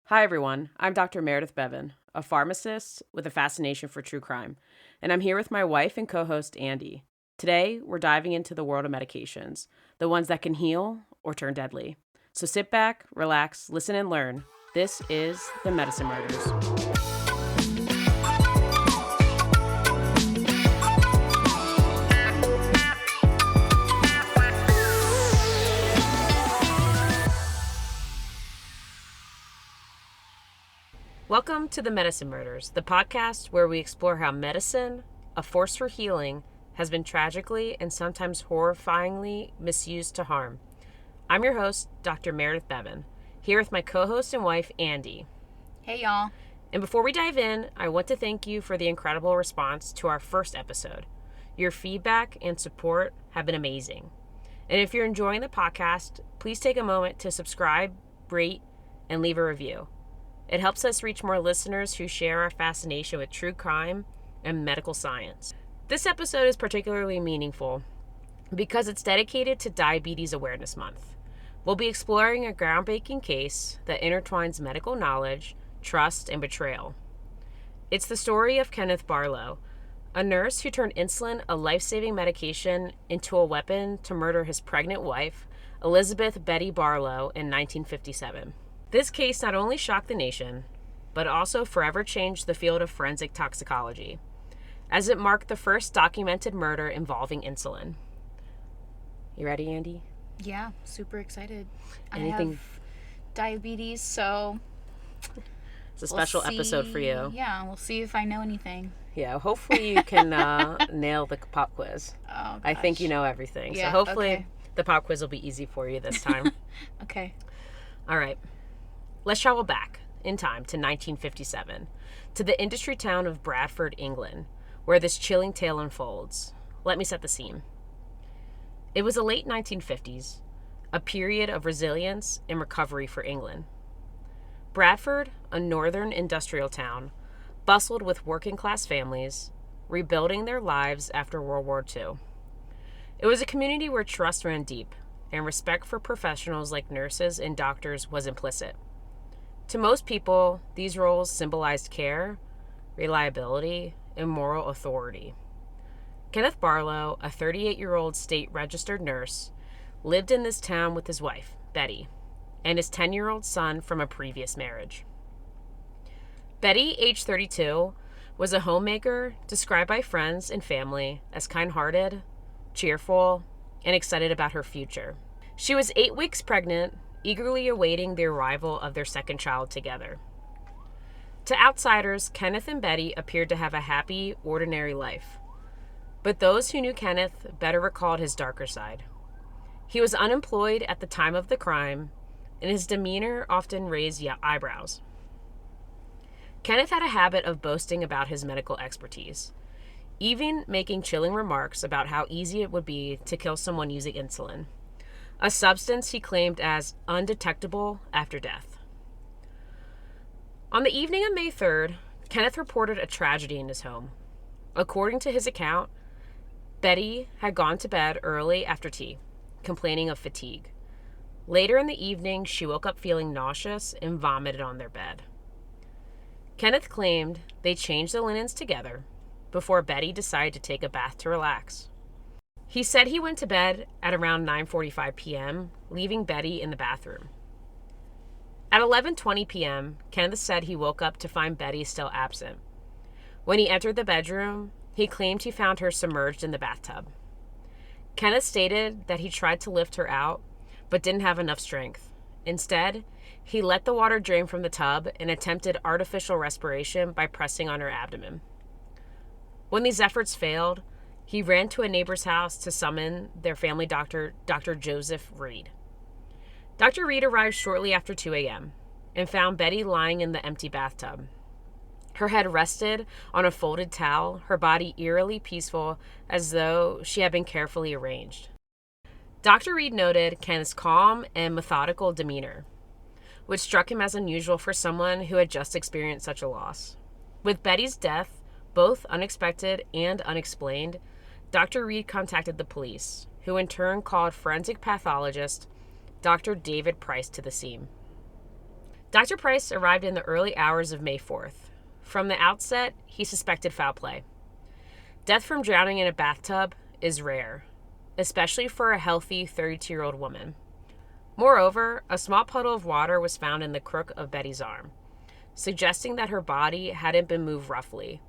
Hi, everyone. I'm Dr. Meredith Bevan, a pharmacist with a fascination for true crime, and I'm here with my wife and co host, Andy. Today, we're diving into the world of medications, the ones that can heal or turn deadly. So sit back, relax, listen, and learn. This is The Medicine Murders. Welcome to The Medicine Murders, the podcast where we explore how medicine, a force for healing, has been tragically and sometimes horrifyingly misused to harm. I'm your host, Dr. Meredith Bevan, here with my co-host and wife, Andy. Hey, y'all. And before we dive in, I want to thank you for the incredible response to our first episode. Your feedback and support have been amazing. And if you're enjoying the podcast, please take a moment to subscribe, rate, and leave a review. It helps us reach more listeners who share our fascination with true crime and medical science. This episode is particularly meaningful because it's dedicated to Diabetes Awareness Month. We'll be exploring a groundbreaking case that intertwines medical knowledge, trust, and betrayal. It's the story of Kenneth Barlow, a nurse who turned insulin, a life-saving medication, into a weapon to murder his pregnant wife, Elizabeth Betty Barlow, in 1957. This case not only shocked the nation, but also forever changed the field of forensic toxicology, as it marked the first documented murder involving insulin. You ready, Andy? Yeah, super excited. Anything? I have diabetes, so It's a special episode for you. Yeah, we'll see if I know anything. Yeah, hopefully you can nail the pop quiz. Oh, gosh. I think you know everything. Yeah, so hopefully okay. The pop quiz will be easy for you this time. Okay. All right. Let's travel back in time to 1957, to the industry town of Bradford, England, where this chilling tale unfolds. Let me set the scene. It was the late 1950s, a period of resilience and recovery for England. Bradford, a northern industrial town, bustled with working-class families, rebuilding their lives after World War II. It was a community where trust ran deep, and respect for professionals like nurses and doctors was implicit. To most people, these roles symbolized care, reliability, and moral authority. Kenneth Barlow, a 38-year-old state-registered nurse, lived in this town with his wife, Betty, and his 10-year-old son from a previous marriage. Betty, age 32, was a homemaker described by friends and family as kind-hearted, cheerful, and excited about her future. She was 8 weeks pregnant, eagerly awaiting the arrival of their second child together. To outsiders, Kenneth and Betty appeared to have a happy, ordinary life. But those who knew Kenneth better recalled his darker side. He was unemployed at the time of the crime, and his demeanor often raised eyebrows. Kenneth had a habit of boasting about his medical expertise, even making chilling remarks about how easy it would be to kill someone using insulin, a substance he claimed as undetectable after death. On the evening of May 3rd, Kenneth reported a tragedy in his home. According to his account, Betty had gone to bed early after tea, complaining of fatigue. Later in the evening, she woke up feeling nauseous and vomited on their bed. Kenneth claimed they changed the linens together before Betty decided to take a bath to relax. He said he went to bed at around 9:45 p.m., leaving Betty in the bathroom. At 11:20 p.m., Kenneth said he woke up to find Betty still absent. When he entered the bedroom, he claimed he found her submerged in the bathtub. Kenneth stated that he tried to lift her out, but didn't have enough strength. Instead, he let the water drain from the tub and attempted artificial respiration by pressing on her abdomen. When these efforts failed, he ran to a neighbor's house to summon their family doctor, Dr. Joseph Reed. Dr. Reed arrived shortly after 2 a.m. and found Betty lying in the empty bathtub. Her head rested on a folded towel, her body eerily peaceful, as though she had been carefully arranged. Dr. Reed noted Kenneth's calm and methodical demeanor, which struck him as unusual for someone who had just experienced such a loss. With Betty's death, both unexpected and unexplained, Dr. Reed contacted the police, who in turn called forensic pathologist Dr. David Price to the scene. Dr. Price arrived in the early hours of May 4th. From the outset, he suspected foul play. Death from drowning in a bathtub is rare, especially for a healthy 32-year-old woman. Moreover, a small puddle of water was found in the crook of Betty's arm, suggesting that her body hadn't been moved roughly,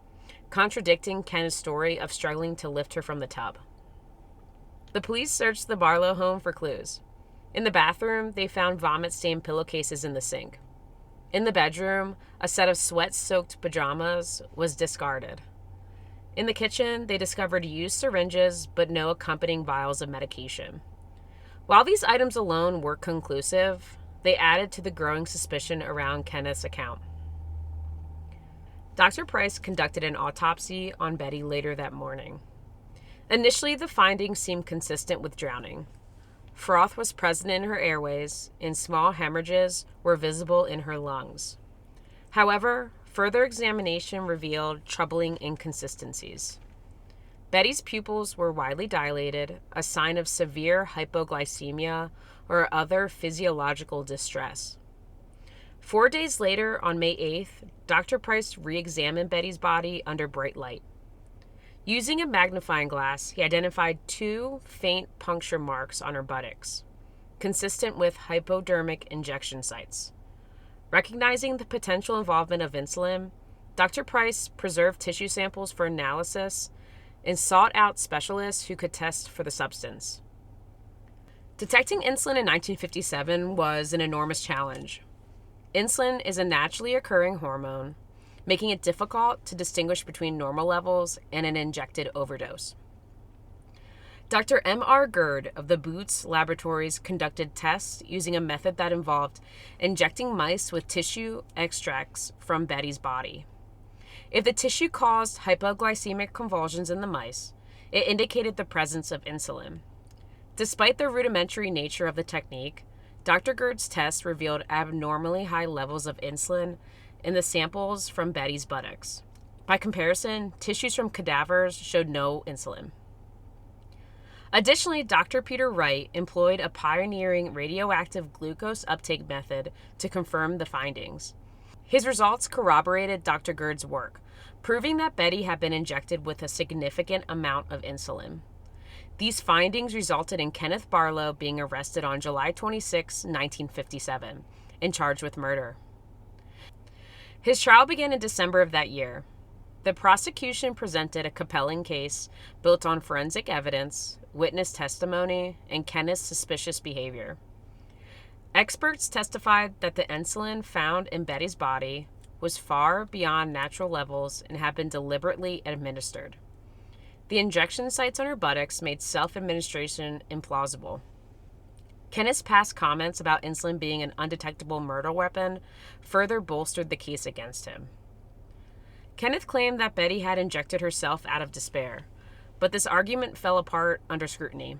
contradicting Kenneth's story of struggling to lift her from the tub. The police searched the Barlow home for clues. In the bathroom, they found vomit-stained pillowcases in the sink. In the bedroom, a set of sweat-soaked pajamas was discarded. In the kitchen, they discovered used syringes, but no accompanying vials of medication. While these items alone were conclusive, they added to the growing suspicion around Kenneth's account. Dr. Price conducted an autopsy on Betty later that morning. Initially, the findings seemed consistent with drowning. Froth was present in her airways, and small hemorrhages were visible in her lungs. However, further examination revealed troubling inconsistencies. Betty's pupils were widely dilated, a sign of severe hypoglycemia or other physiological distress. 4 days later, on May 8th, Dr. Price re-examined Betty's body under bright light. Using a magnifying glass, he identified 2 faint puncture marks on her buttocks, consistent with hypodermic injection sites. Recognizing the potential involvement of insulin, Dr. Price preserved tissue samples for analysis and sought out specialists who could test for the substance. Detecting insulin in 1957 was an enormous challenge. Insulin is a naturally occurring hormone, making it difficult to distinguish between normal levels and an injected overdose. Dr. M.R. Gerd of the Boots Laboratories conducted tests using a method that involved injecting mice with tissue extracts from Betty's body. If the tissue caused hypoglycemic convulsions in the mice, it indicated the presence of insulin. Despite the rudimentary nature of the technique, Dr. Gerd's tests revealed abnormally high levels of insulin in the samples from Betty's buttocks. By comparison, tissues from cadavers showed no insulin. Additionally, Dr. Peter Wright employed a pioneering radioactive glucose uptake method to confirm the findings. His results corroborated Dr. Gerd's work, proving that Betty had been injected with a significant amount of insulin. These findings resulted in Kenneth Barlow being arrested on July 26, 1957, and charged with murder. His trial began in December of that year. The prosecution presented a compelling case built on forensic evidence, witness testimony, and Kenneth's suspicious behavior. Experts testified that the insulin found in Betty's body was far beyond natural levels and had been deliberately administered. The injection sites on her buttocks made self-administration implausible. Kenneth's past comments about insulin being an undetectable murder weapon further bolstered the case against him. Kenneth claimed that Betty had injected herself out of despair, but this argument fell apart under scrutiny.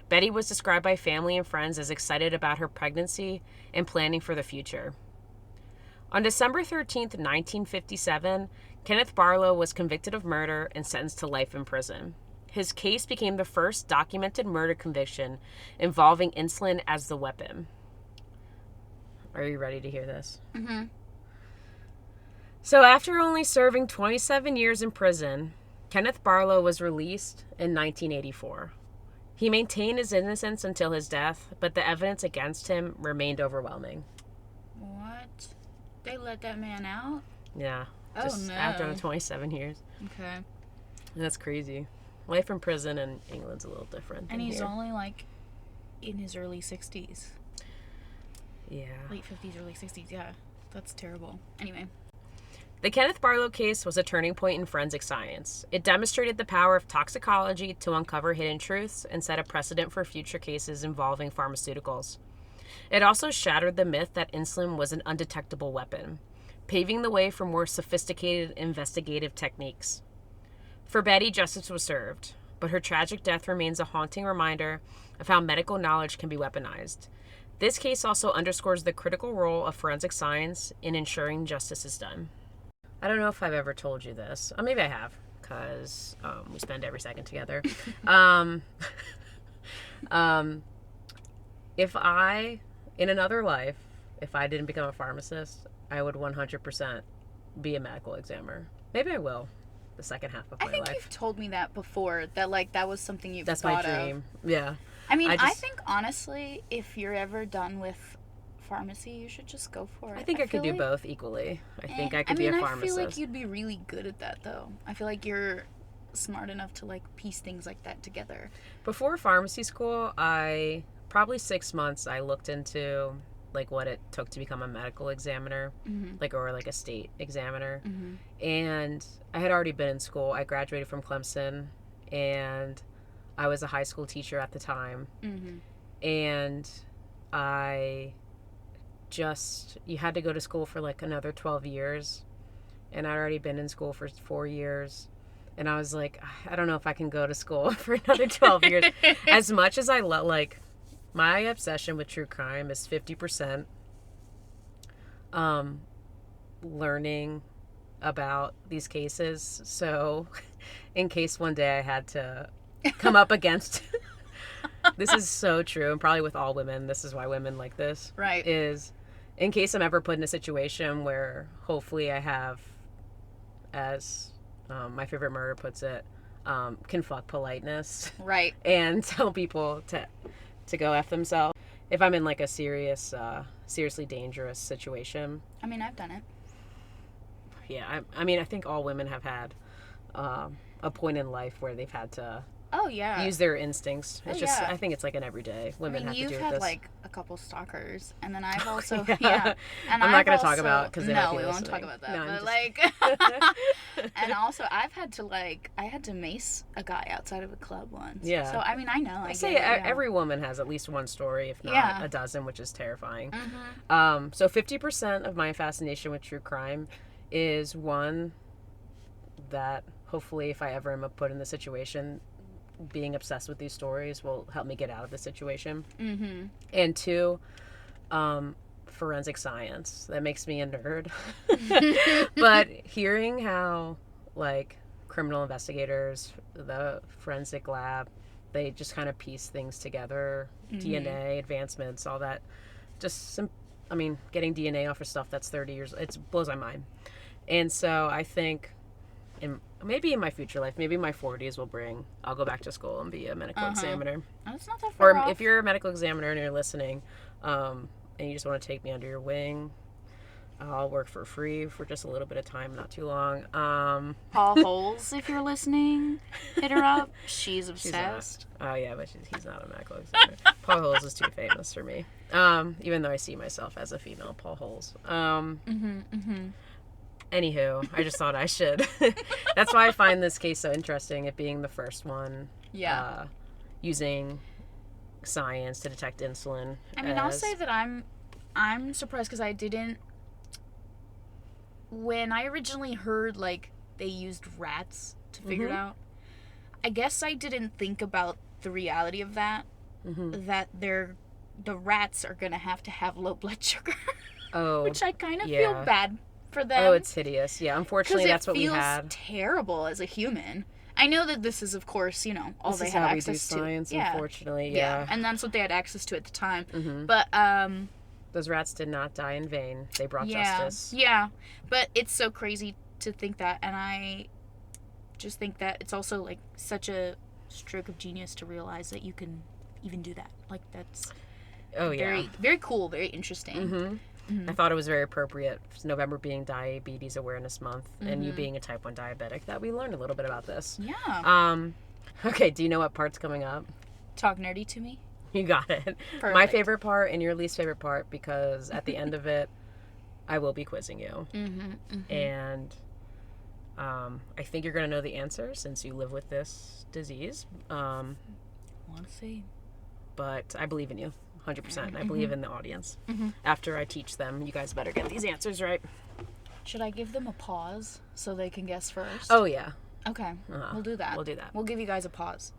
Betty was described by family and friends as excited about her pregnancy and planning for the future. On December 13, 1957, Kenneth Barlow was convicted of murder and sentenced to life in prison. His case became the first documented murder conviction involving insulin as the weapon. Are you ready to hear this? Mm-hmm. So after only serving 27 years in prison, Kenneth Barlow was released in 1984. He maintained his innocence until his death, but the evidence against him remained overwhelming. What? They let that man out? Yeah. Oh, Just no. after the 27 years. Okay. That's crazy. Life in prison in England's a little different. And he's here. only like in his early 60s. Yeah. Late 50s, early 60s. Yeah. That's terrible. Anyway. The Kenneth Barlow case was a turning point in forensic science. It demonstrated the power of toxicology to uncover hidden truths and set a precedent for future cases involving pharmaceuticals. It also shattered the myth that insulin was an undetectable weapon, paving the way for more sophisticated investigative techniques. For Betty, justice was served, but her tragic death remains a haunting reminder of how medical knowledge can be weaponized. This case also underscores the critical role of forensic science in ensuring justice is done. I don't know if I've ever told you this. Or maybe I have, because we spend every second together. If I, in another life, if I didn't become a pharmacist, I would 100% be a medical examiner. Maybe I will the second half of my I think life. you've told me that before, that like that was something you've That's thought my of. dream. Yeah. I mean, I think honestly, if you're ever done with pharmacy, you should just go for it. I think I could do like, both equally. I think I could be a pharmacist. I feel like you'd be really good at that, though. I feel like you're smart enough to like piece things like that together. Before pharmacy school, probably 6 months I looked into like what it took to become a medical examiner, like, or like a state examiner. And I had already been in school. I graduated from Clemson, and I was a high school teacher at the time. And you had to go to school for like another 12 years, and I'd already been in school for 4 years, and I was like, I don't know if I can go to school for another 12 years. As much as I love, like, my obsession with true crime is 50% learning about these cases, so in case one day I had to come up against this is so true, and probably with all women, this is why women like this, right, is in case I'm ever put in a situation where hopefully I have, as my favorite murder puts it, can fuck politeness, right, and tell people to go F themselves. If I'm in like a seriously dangerous situation. I mean, I've done it. Yeah, I mean, I think all women have had a point in life where they've had to use their instincts. It's just, I think it's like an everyday women have to do with this. You've had like a couple stalkers, and then I've also and I'm not going to talk about, because we won't talk about that. No, but like, and also I had to mace a guy outside of a club once. Yeah. So I mean, I know. Every woman has at least one story, if not a dozen, which is terrifying. So 50% of my fascination with true crime is one that hopefully, if I ever am put in the situation, being obsessed with these stories will help me get out of the situation. And two, forensic science. That makes me a nerd. But hearing how, like, criminal investigators, the forensic lab, they just kind of piece things together, DNA advancements, all that. Getting DNA off of stuff that's 30 years, it blows my mind. And so I think maybe in my future life, maybe in my 40s I'll go back to school and be a medical examiner. That's not that far off. If you're a medical examiner and you're listening, and you just want to take me under your wing, I'll work for free for just a little bit of time, not too long. Paul Holes, if you're listening, hit her up. She's obsessed. Oh yeah, but he's not a medical examiner. Paul Holes is too famous for me. Even though I see myself as a female Paul Holes. Anywho, I just thought I should. That's why I find this case so interesting, it being the first one using science to detect insulin. I mean, I'll say that I'm surprised, because I didn't... When I originally heard, like, they used rats to figure it out, I guess I didn't think about the reality of that, that the rats are going to have low blood sugar. Oh, which I kind of feel bad for them. Oh, it's hideous. Yeah, unfortunately, that's what we had. It feels terrible as a human. I know that this is, of course, all they had access to. This is how we do science, unfortunately. Yeah, and that's what they had access to at the time. But those rats did not die in vain. They brought justice. Yeah, but it's so crazy to think that, and I just think that it's also like such a stroke of genius to realize that you can even do that. Like, that's very, very cool, very interesting. I thought it was very appropriate, November being Diabetes Awareness Month, and you being a type 1 diabetic, that we learned a little bit about this. Yeah. Okay, do you know what part's coming up? Talk nerdy to me. You got it. Perfect. My favorite part and your least favorite part, because at the end of it, I will be quizzing you. And I think you're going to know the answer since you live with this disease. We'll see. But I believe in you. 100%. I believe in the audience. After I teach them, you guys better get these answers right. Should I give them a pause so they can guess first? Oh, yeah. Okay. We'll do that. We'll give you guys a pause.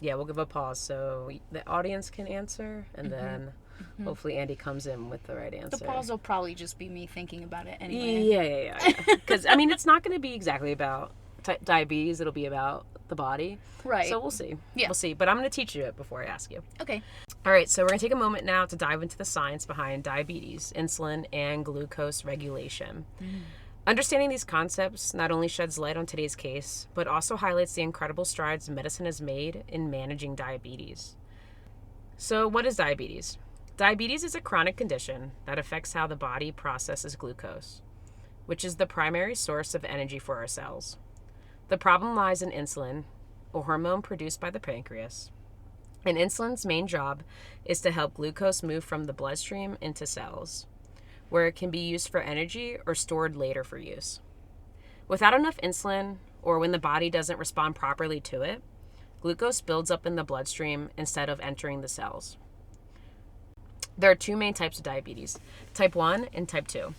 Yeah, we'll give a pause so the audience can answer, and then hopefully Andy comes in with the right answer. The pause will probably just be me thinking about it anyway. Yeah. Because, I mean, it's not going to be exactly about diabetes. It'll be about the body. Right. So we'll see. Yeah. We'll see. But I'm going to teach you it before I ask you. Okay. All right, so we're going to take a moment now to dive into the science behind diabetes, insulin, and glucose regulation. Understanding these concepts not only sheds light on today's case, but also highlights the incredible strides medicine has made in managing diabetes. So, what is diabetes? Diabetes is a chronic condition that affects how the body processes glucose, which is the primary source of energy for our cells. The problem lies in insulin, a hormone produced by the pancreas. And insulin's main job is to help glucose move from the bloodstream into cells, where it can be used for energy or stored later for use. Without enough insulin, or when the body doesn't respond properly to it, glucose builds up in the bloodstream instead of entering the cells. There are two main types of diabetes, type 1 and type 2.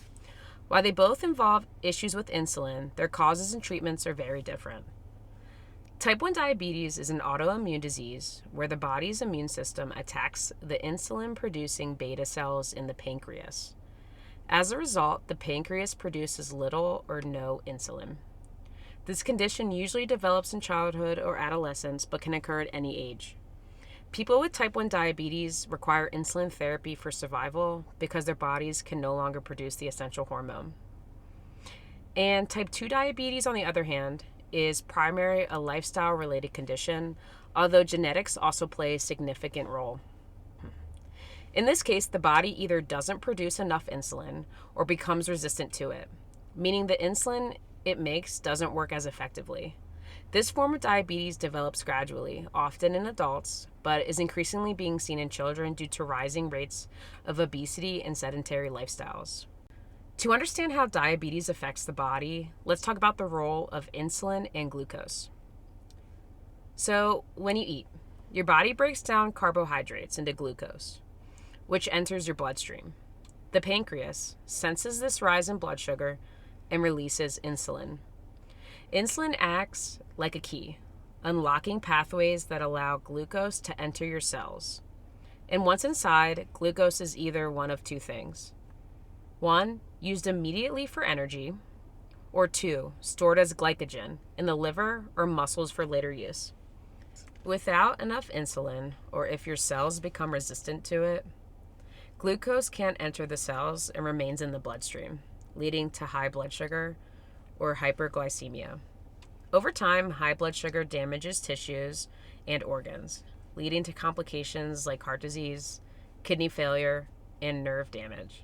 While they both involve issues with insulin, their causes and treatments are very different. Type 1 diabetes is an autoimmune disease where the body's immune system attacks the insulin-producing beta cells in the pancreas. As a result, the pancreas produces little or no insulin. This condition usually develops in childhood or adolescence, but can occur at any age. People with type 1 diabetes require insulin therapy for survival because their bodies can no longer produce the essential hormone. And type 2 diabetes, on the other hand, is primarily a lifestyle-related condition, although genetics also play a significant role. In this case, the body either doesn't produce enough insulin or becomes resistant to it, meaning the insulin it makes doesn't work as effectively. This form of diabetes develops gradually, often in adults, but is increasingly being seen in children due to rising rates of obesity and sedentary lifestyles. To understand how diabetes affects the body, let's talk about the role of insulin and glucose. So, when you eat, your body breaks down carbohydrates into glucose, which enters your bloodstream. The pancreas senses this rise in blood sugar and releases insulin. Insulin acts like a key, unlocking pathways that allow glucose to enter your cells. And once inside, glucose is either one of two things. 1, used immediately for energy, or 2, stored as glycogen in the liver or muscles for later use. Without enough insulin, or if your cells become resistant to it, glucose can't enter the cells and remains in the bloodstream, leading to high blood sugar or hyperglycemia. Over time, high blood sugar damages tissues and organs, leading to complications like heart disease, kidney failure, and nerve damage.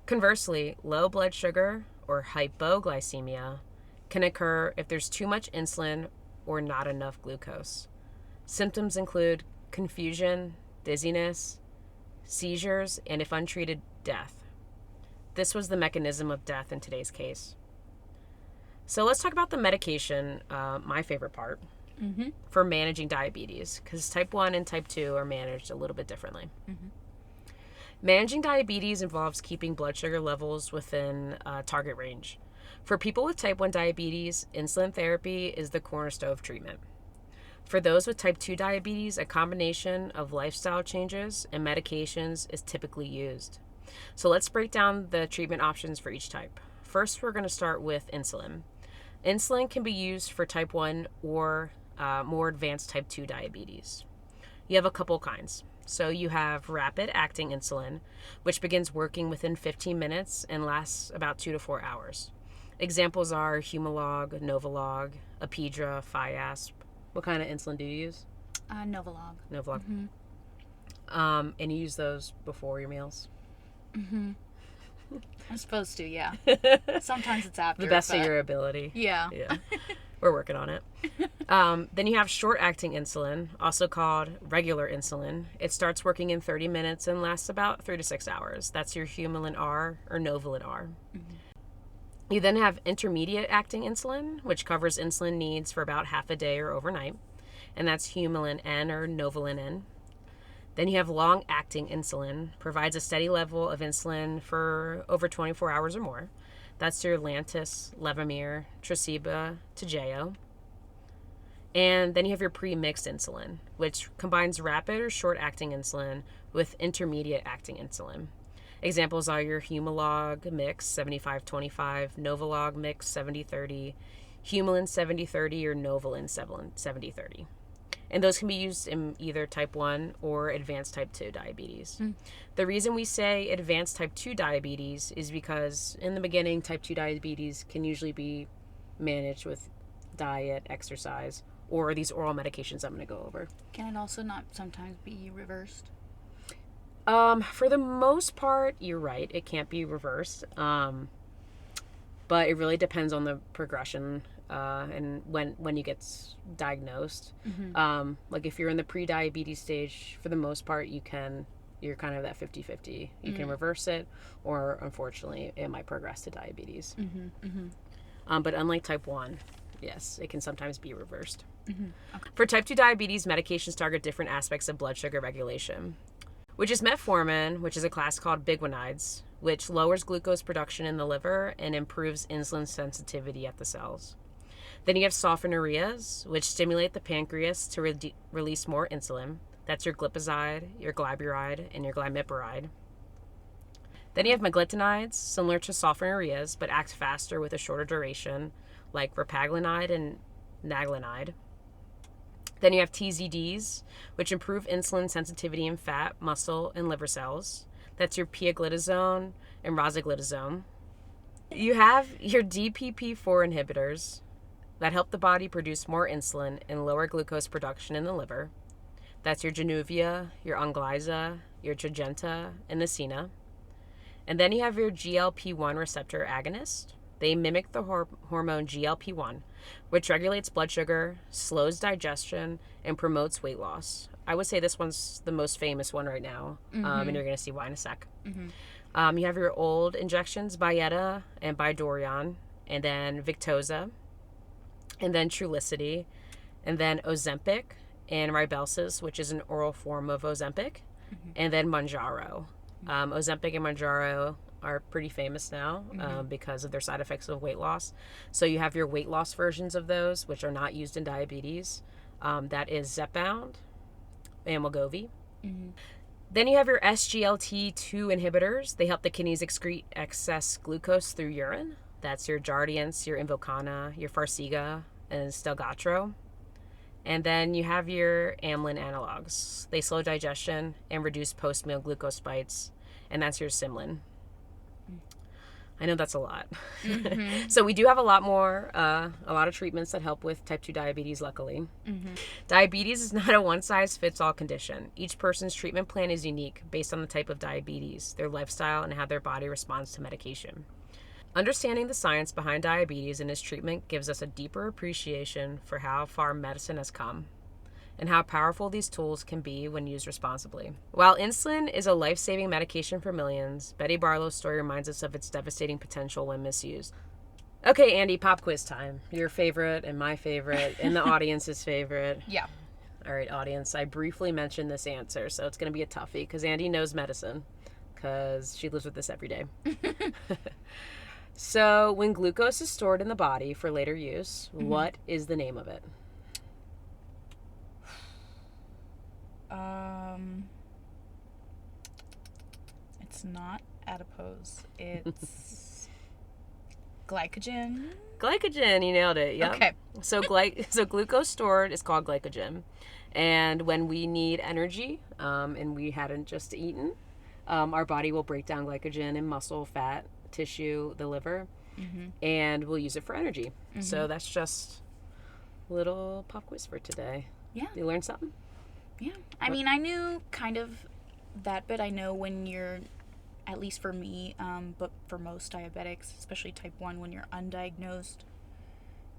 Conversely, low blood sugar or hypoglycemia can occur if there's too much insulin or not enough glucose. Symptoms include confusion, dizziness, seizures, and if untreated, death. This was the mechanism of death in today's case. So let's talk about the medication, my favorite part, for managing diabetes, because type 1 and type 2 are managed a little bit differently. Managing diabetes involves keeping blood sugar levels within target range. For people with type 1 diabetes, insulin therapy is the cornerstone of treatment. For those with type 2 diabetes, a combination of lifestyle changes and medications is typically used. So let's break down the treatment options for each type. First, we're going to start with insulin. Insulin can be used for type 1 or more advanced type 2 diabetes. You have a couple kinds. So you have rapid-acting insulin, which begins working within 15 minutes and lasts about 2 to 4 hours. Examples are Humalog, Novolog, Apidra, Fiasp. What kind of insulin do you use? Novolog. Novolog. And you use those before your meals? I'm supposed to, yeah. Sometimes it's after. The best of your ability. Yeah. Yeah. We're working on it. Then you have short-acting insulin, also called regular insulin. It starts working in 30 minutes and lasts about 3 to 6 hours. That's your Humulin R or Novolin R. You then have intermediate-acting insulin, which covers insulin needs for about half a day or overnight. And that's Humulin N or Novolin N. Then you have long-acting insulin, provides a steady level of insulin for over 24 hours or more. That's your Lantus, Levemir, Tresiba, Toujeo. And then you have your pre-mixed insulin, which combines rapid or short-acting insulin with intermediate-acting insulin. Examples are your Humalog Mix 75-25, Novolog Mix 70-30, Humulin 70/30 or Novolin 70/30. And those can be used in either type 1 or advanced type 2 diabetes. The reason we say advanced type 2 diabetes is because in the beginning, type 2 diabetes can usually be managed with diet, exercise, or these oral medications I'm going to go over. Can it also not sometimes be reversed? For the most part, you're right. It can't be reversed. But it really depends on the progression and when you get diagnosed. Like if you're in the pre-diabetes stage, for the most part, you're kind of that 50-50. You can reverse it, or unfortunately, it might progress to diabetes. But unlike type 1, yes, it can sometimes be reversed. Okay. For type 2 diabetes, medications target different aspects of blood sugar regulation, which is metformin, which is a class called biguanides, which lowers glucose production in the liver and improves insulin sensitivity at the cells. Then you have sulfonylureas, which stimulate the pancreas to release more insulin. That's your glipizide, your glyburide, and your glimepiride. Then you have meglitinides, similar to sulfonylureas, but act faster with a shorter duration, like repaglinide and naglinide. Then you have TZDs, which improve insulin sensitivity in fat, muscle, and liver cells. That's your pioglitazone and rosiglitazone. You have your DPP-4 inhibitors that help the body produce more insulin and lower glucose production in the liver. That's your Januvia, your Onglyza, your Tradjenta, and Nesina. And then you have your GLP-1 receptor agonist. They mimic the hormone GLP-1, which regulates blood sugar, slows digestion, and promotes weight loss. I would say this one's the most famous one right now, and you're going to see why in a sec. You have your old injections, Byetta and Bidorion, and then Victoza, and then Trulicity, and then Ozempic and Rybelsus, which is an oral form of Ozempic, and then Mounjaro. Ozempic and Mounjaro are pretty famous now because of their side effects of weight loss. So you have your weight loss versions of those, which are not used in diabetes. That is Zepbound and Wegovy. Then you have your SGLT2 inhibitors. They help the kidneys excrete excess glucose through urine. That's your Jardiance, your Invokana, your Farxiga, and Stelgatro. And then you have your amylin analogs. They slow digestion and reduce post-meal glucose spikes, and that's your Simlin. I know that's a lot. So we do have a lot of treatments that help with type 2 diabetes, luckily. Diabetes is not a one-size-fits-all condition. Each person's treatment plan is unique based on the type of diabetes, their lifestyle, and how their body responds to medication. Understanding the science behind diabetes and its treatment gives us a deeper appreciation for how far medicine has come and how powerful these tools can be when used responsibly. While insulin is a life-saving medication for millions, Betty Barlow's story reminds us of its devastating potential when misused. Okay, Andy, pop quiz time. Your favorite and my favorite and the audience's favorite. Yeah. All right, audience, I briefly mentioned this answer, so it's going to be a toughie because Andy knows medicine because she lives with this every day. So, when glucose is stored in the body for later use, what is the name of it? It's not adipose. It's glycogen. Glycogen, you nailed it. Yep. Okay. So glucose stored is called glycogen, and when we need energy, and we hadn't just eaten, our body will break down glycogen in muscle, fat, tissue, the liver, and we'll use it for energy. So that's just a little pop quiz for today. Yeah. You learned something? Yeah. I mean, I knew kind of that bit. I know when you're, at least for me, but for most diabetics, especially type 1, when you're undiagnosed,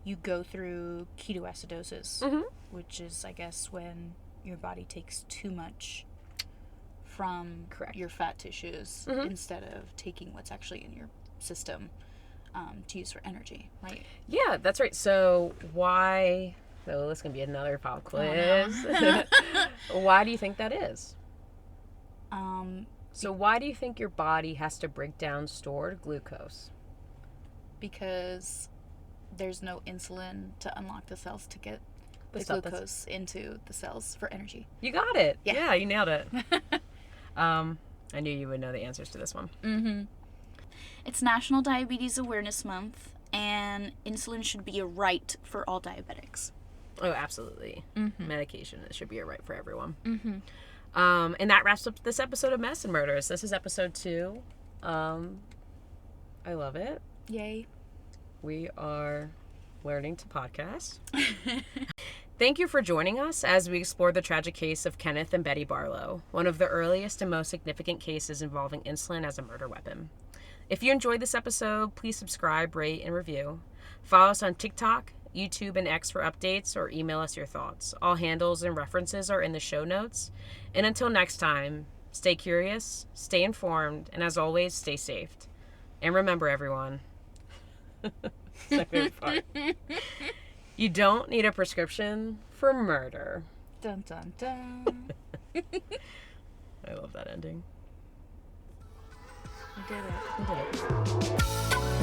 you go through ketoacidosis, which is, I guess, when your body takes too much from your fat tissues instead of taking what's actually in your system to use for energy, right? Yeah, that's right. So why... So this is going to be another pop quiz. Oh, no. Why do you think that is? So why do you think your body has to break down stored glucose? Because there's no insulin to unlock the cells to get the glucose into the cells for energy. You got it. Yeah, you nailed it. I knew you would know the answers to this one. It's National Diabetes Awareness Month, and insulin should be a right for all diabetics. Oh, absolutely. Medication, it should be a right for everyone. Mm-hmm. And that wraps up this episode of Medicine Murders. This is episode 2. I love it. Yay. We are learning to podcast. Thank you for joining us as we explore the tragic case of Kenneth and Betty Barlow, one of the earliest and most significant cases involving insulin as a murder weapon. If you enjoyed this episode, please subscribe, rate, and review. Follow us on TikTok, YouTube, and X for updates, or email us your thoughts. All handles and references are in the show notes. And until next time, stay curious, stay informed, and as always, stay safe. And remember, everyone, it's my favorite part. You don't need a prescription for murder. Dun dun dun. I love that ending. I did it. I did it.